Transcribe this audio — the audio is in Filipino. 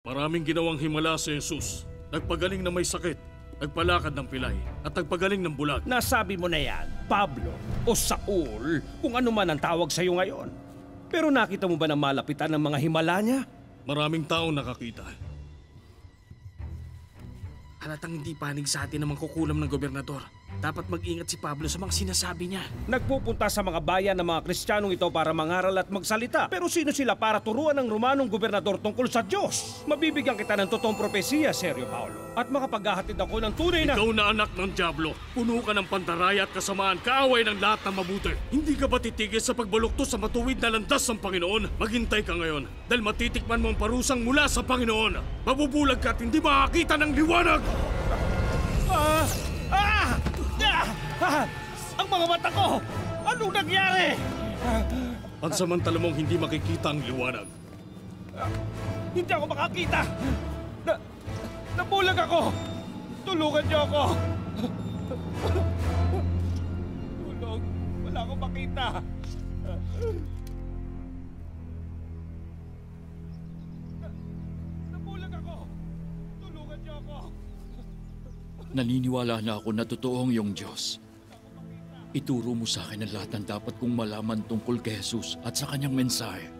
Maraming ginawang himala si Jesus. Nagpagaling na may sakit, nagpalakad ng pilay, at nagpagaling ng bulag. Nasabi mo na yan, Pablo o Saul, kung ano man ang tawag sa'yo ngayon. Pero nakita mo ba na malapitan ng mga himala niya? Maraming taong nakakita. Halatang hindi panig sa atin ang mangkukulam ng gobernador. Dapat mag-ingat si Pablo sa mga sinasabi niya. Nagpupunta sa mga bayan ng mga Kristiyanong ito para mangaral at magsalita. Pero sino sila para turuan ng Romanong gobernador tungkol sa Diyos? Mabibigyan kita ng totoong propesiya, Sergio Paulo. At makapaghahatid ako ng tunay na... Ikaw na anak ng Diablo. Puno ka ng pandaraya at kasamaan, kaaway ng lahat ng mabuti. Hindi ka ba titigil sa pagbalukto sa matuwid na landas ng Panginoon? Maghintay ka ngayon dahil matitikman mo ang parusang mula sa Panginoon. Mabubulag ka at hindi makakita ng liwanag! Ang mga mata ko! Anong nangyari? Pansamantala mong hindi makikita ang liwanag. Hindi ako makakita! Nabulag ako! Tulungan niyo ako! Tulong! Wala akong makita! Nabulag ako! Tulungan niyo ako! Naniniwala na ako na totoo ang iyong Diyos. Ituro mo sa akin ang lahat ng dapat kong malaman tungkol kay Jesus at sa kanyang mensahe.